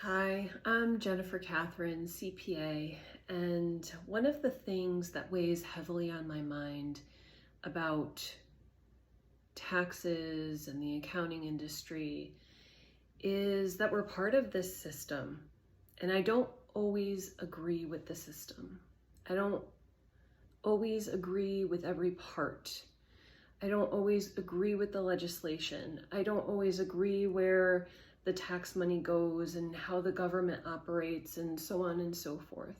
Hi, I'm Jennifer Catherine, CPA, and one of the things that weighs heavily on my mind about taxes and the accounting industry is that we're part of this system, and I don't always agree with the system. I don't always agree with every part. I don't always agree with the legislation. I don't always agree where the tax money goes and how the government operates and so on and so forth.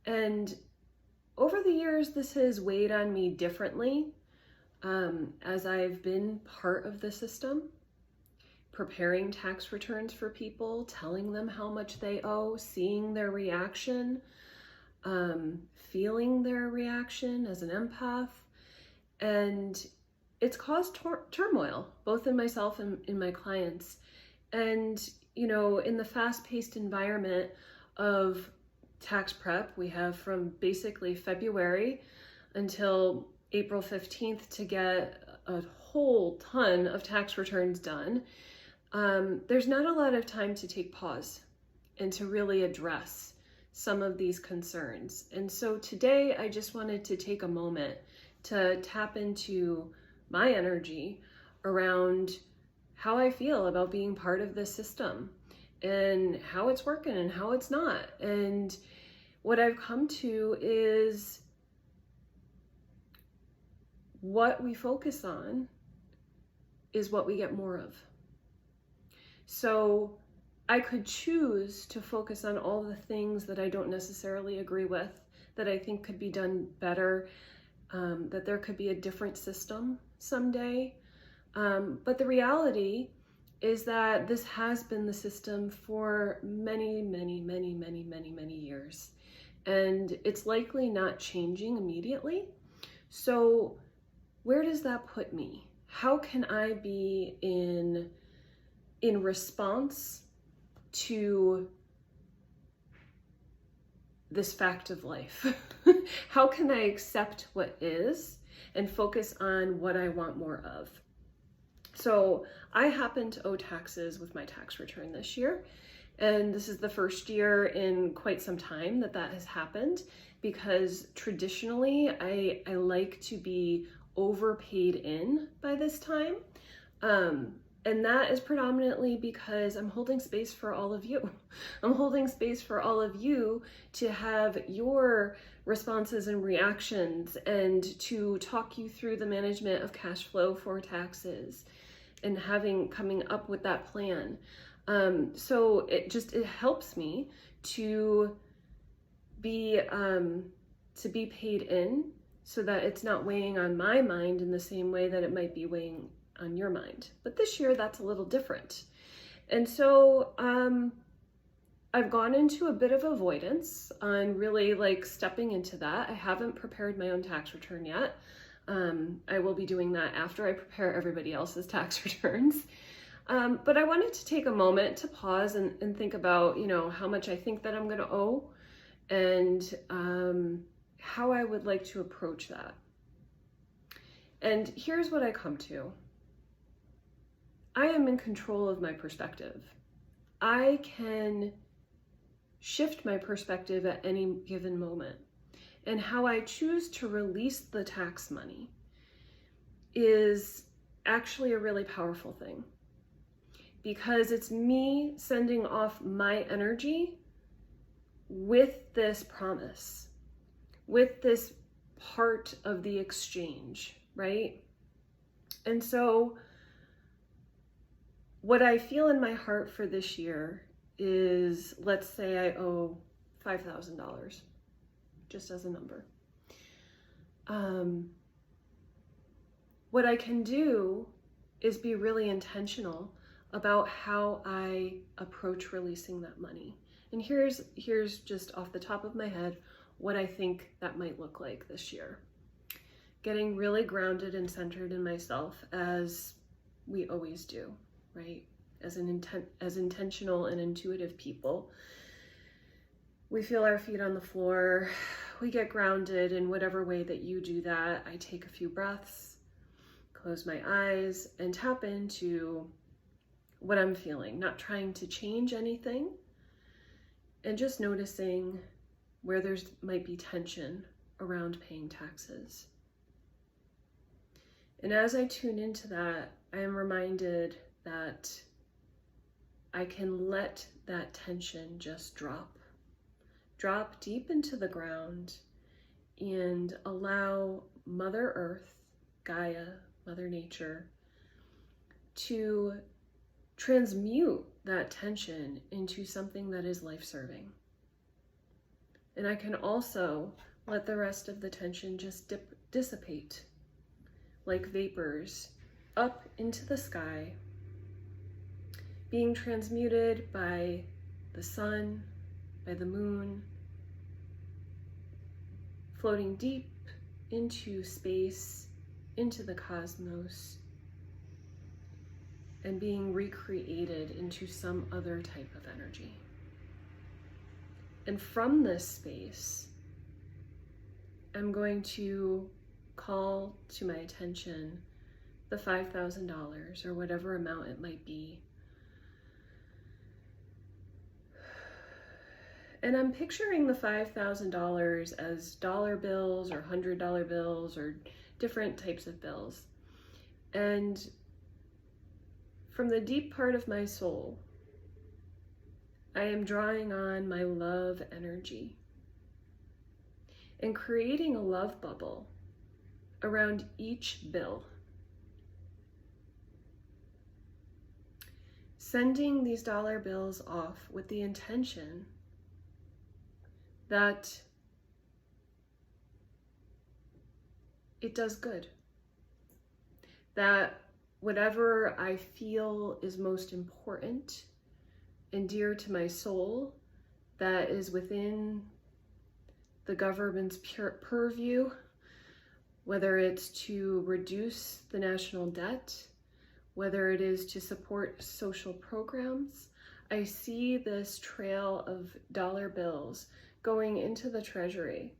And over the years, this has weighed on me differently as I've been part of the system, preparing tax returns for people, telling them how much they owe, seeing their reaction, feeling their reaction as an empath. And it's caused turmoil, both in myself and in my clients. And, in the fast-paced environment of tax prep, we have from basically February until April 15th to get a whole ton of tax returns done. There's not a lot of time to take pause and to really address some of these concerns. And so today I just wanted to take a moment to tap into my energy around how I feel about being part of this system and how it's working and how it's not. And what I've come to is what we focus on is what we get more of. So I could choose to focus on all the things that I don't necessarily agree with, that I think could be done better, that there could be a different system someday. But the reality is that this has been the system for many, many, many, many, many, many years. And it's likely not changing immediately. So where does that put me? How can I be in response to this fact of life? How can I accept what is and focus on what I want more of? So I happen to owe taxes with my tax return this year. And this is the first year in quite some time that has happened, because traditionally I like to be overpaid in by this time. And that is predominantly because I'm holding space for all of you. I'm holding space for all of you to have your responses and reactions and to talk you through the management of cash flow for taxes and coming up with that plan. So it helps me to be paid in, so that it's not weighing on my mind in the same way that it might be weighing on your mind. But this year that's a little different. And so I've gone into a bit of avoidance on really stepping into that. I haven't prepared my own tax return yet. I will be doing that after I prepare everybody else's tax returns. But I wanted to take a moment to pause and think about, how much I think that I'm going to owe and how I would like to approach that. And here's what I come to. I am in control of my perspective. I can shift my perspective at any given moment. And how I choose to release the tax money is actually a really powerful thing, because it's me sending off my energy with this promise, with this part of the exchange, right? And so what I feel in my heart for this year is, let's say I owe $5,000, just as a number. What I can do is be really intentional about how I approach releasing that money. And here's just off the top of my head what I think that might look like this year. Getting really grounded and centered in myself, as we always do, right? As intentional and intuitive people. We feel our feet on the floor. We get grounded in whatever way that you do that. I take a few breaths, close my eyes, and tap into what I'm feeling, not trying to change anything, and just noticing where there's might be tension around paying taxes. And as I tune into that, I am reminded that I can let that tension just drop deep into the ground and allow Mother Earth, Gaia, Mother Nature, to transmute that tension into something that is life-serving. And I can also let the rest of the tension just dissipate like vapors up into the sky, being transmuted by the sun, by the moon, floating deep into space, into the cosmos, and being recreated into some other type of energy. And from this space, I'm going to call to my attention the $5,000 or whatever amount it might be. And I'm picturing the $5,000 as dollar bills or $100 bills or different types of bills. And from the deep part of my soul, I am drawing on my love energy and creating a love bubble around each bill. Sending these dollar bills off with the intention that it does good. That whatever I feel is most important and dear to my soul, that is within the government's purview, whether it's to reduce the national debt, whether it is to support social programs, I see this trail of dollar bills going into the treasury.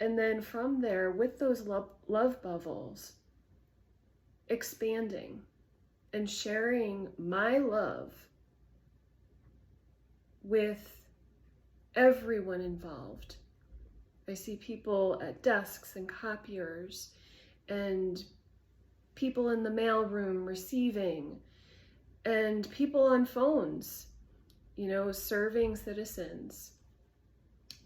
And then from there, with those love bubbles, expanding and sharing my love with everyone involved. I see people at desks and copiers and people in the mailroom receiving and people on phones, serving citizens.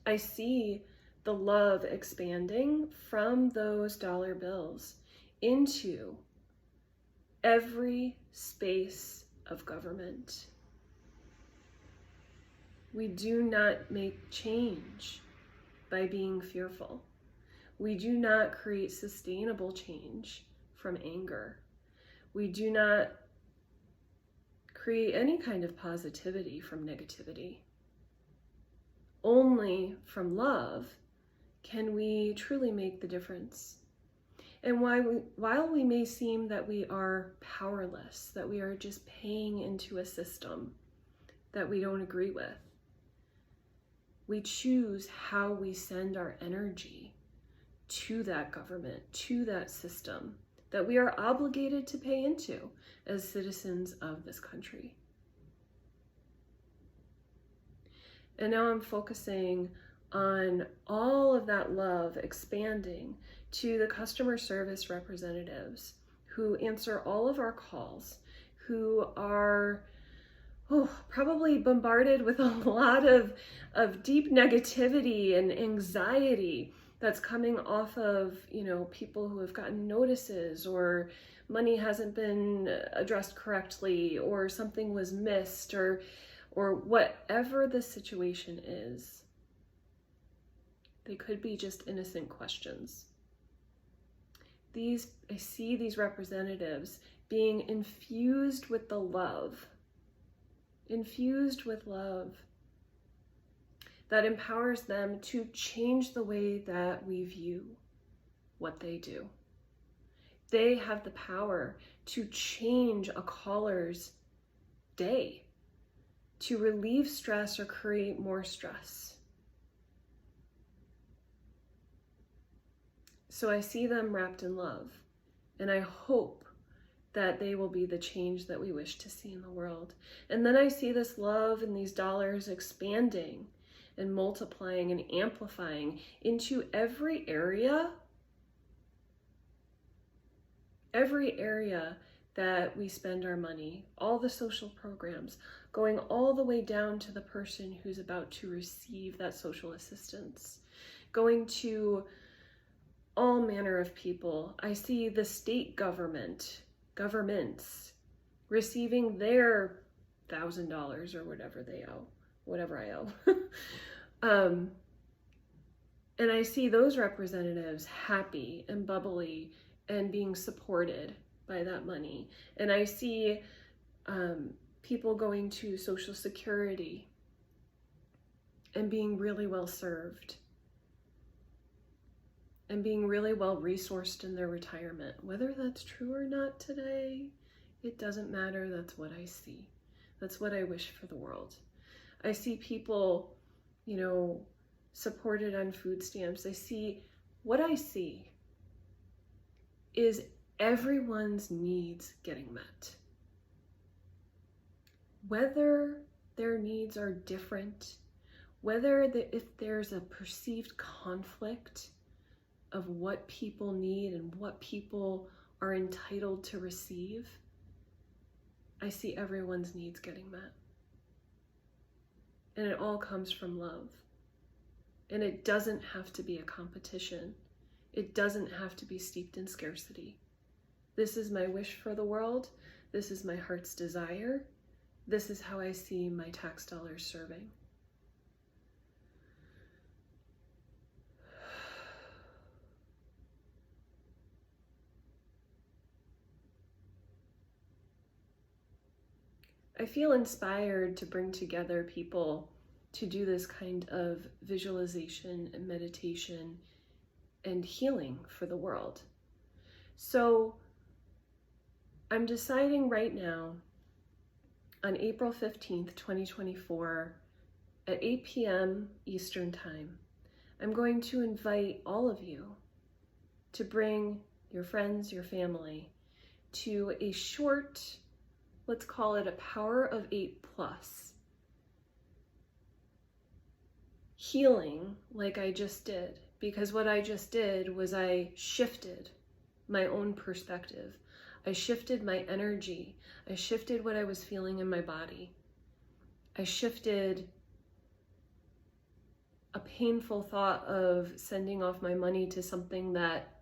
I see the love expanding from those dollar bills into every space of government. We do not make change by being fearful. We do not create sustainable change from anger. We do not create any kind of positivity from negativity. Only from love can we truly make the difference. And while we may seem that we are powerless, that we are just paying into a system that we don't agree with, we choose how we send our energy to that government, to that system that we are obligated to pay into as citizens of this country. And now I'm focusing on all of that love expanding to the customer service representatives who answer all of our calls, who are probably bombarded with a lot of deep negativity and anxiety that's coming off of, people who have gotten notices, or money hasn't been addressed correctly, or something was missed, or whatever the situation is. They could be just innocent questions. I see these representatives being infused with the love, that empowers them to change the way that we view what they do. They have the power to change a caller's day, to relieve stress or create more stress. So I see them wrapped in love, and I hope that they will be the change that we wish to see in the world. And then I see this love and these dollars expanding and multiplying and amplifying into every area that we spend our money, all the social programs, going all the way down to the person who's about to receive that social assistance, going to all manner of people. I see the state governments receiving their $1,000 or whatever I owe. And I see those representatives happy and bubbly and being supported by that money. And I see people going to Social Security and being really well served and being really well resourced in their retirement. Whether that's true or not today, it doesn't matter. That's what I see. That's what I wish for the world. I see people, supported on food stamps. What I see is everyone's needs getting met. Whether their needs are different, if there's a perceived conflict of what people need and what people are entitled to receive, I see everyone's needs getting met. And it all comes from love. And it doesn't have to be a competition. It doesn't have to be steeped in scarcity. This is my wish for the world. This is my heart's desire. This is how I see my tax dollars serving. I feel inspired to bring together people to do this kind of visualization and meditation and healing for the world. So I'm deciding right now on April 15th, 2024 at 8 p.m. Eastern Time, I'm going to invite all of you to bring your friends, your family to a short, let's call it a Power of 8 plus healing like I just did. Because what I just did was I shifted my own perspective. I shifted my energy. I shifted what I was feeling in my body. I shifted a painful thought of sending off my money to something that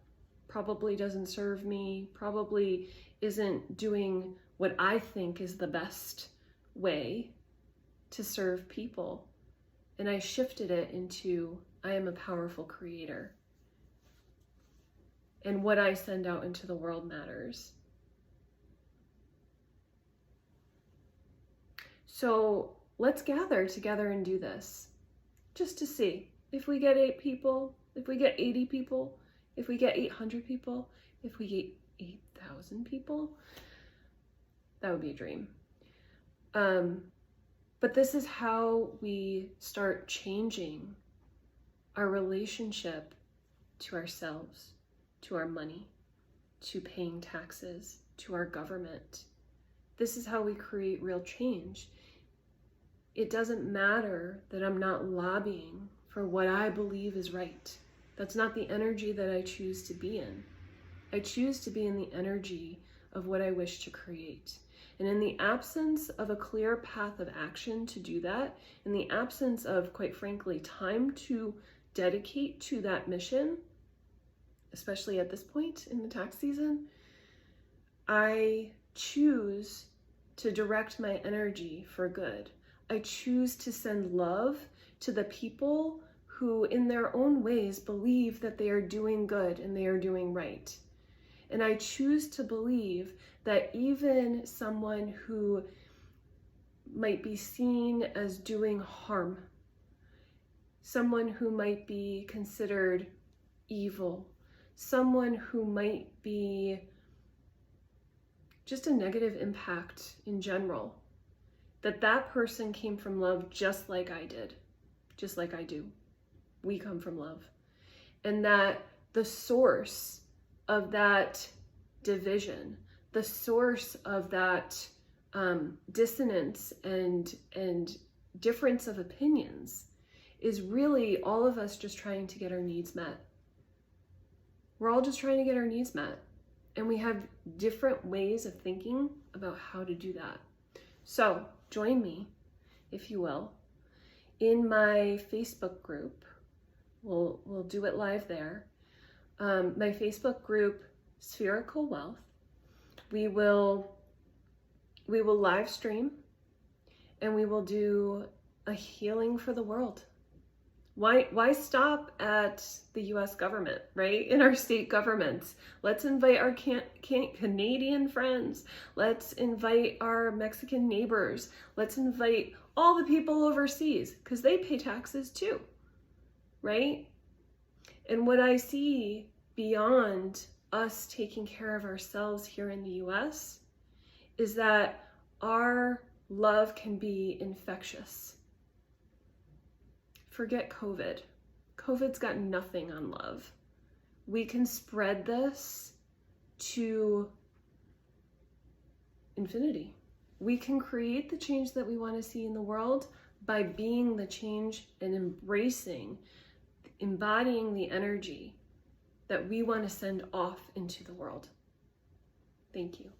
probably doesn't serve me, probably isn't doing what I think is the best way to serve people. And I shifted it into, I am a powerful creator. And what I send out into the world matters. So let's gather together and do this. Just to see if we get 8 people, if we get 80 people, if we get 800 people, if we get 8,000 people. That would be a dream. But this is how we start changing our relationship to ourselves, to our money, to paying taxes, to our government. This is how we create real change. It doesn't matter that I'm not lobbying for what I believe is right. That's not the energy that I choose to be in. I choose to be in the energy of what I wish to create. And in the absence of a clear path of action to do that, in the absence of, quite frankly, time to dedicate to that mission, especially at this point in the tax season, I choose to direct my energy for good. I choose to send love to the people who, in their own ways, believe that they are doing good and they are doing right. And I choose to believe that even someone who might be seen as doing harm, someone who might be considered evil, someone who might be just a negative impact in general, that person came from love just like I did, just like I do. We come from love. And that the source of that division, the source of that dissonance and difference of opinions is really all of us just trying to get our needs met. We're all just trying to get our needs met. And we have different ways of thinking about how to do that. So join me, if you will, in my Facebook group. We'll do it live there. My Facebook group, Spherical Wealth. We will live stream, and we will do a healing for the world. Why stop at the US government, right? In our state governments. Let's invite our Canadian friends. Let's invite our Mexican neighbors. Let's invite all the people overseas, because they pay taxes too, right? And what I see beyond us taking care of ourselves here in the US is that our love can be infectious. Forget COVID. COVID's got nothing on love. We can spread this to infinity. We can create the change that we want to see in the world by being the change and embodying the energy that we want to send off into the world. Thank you.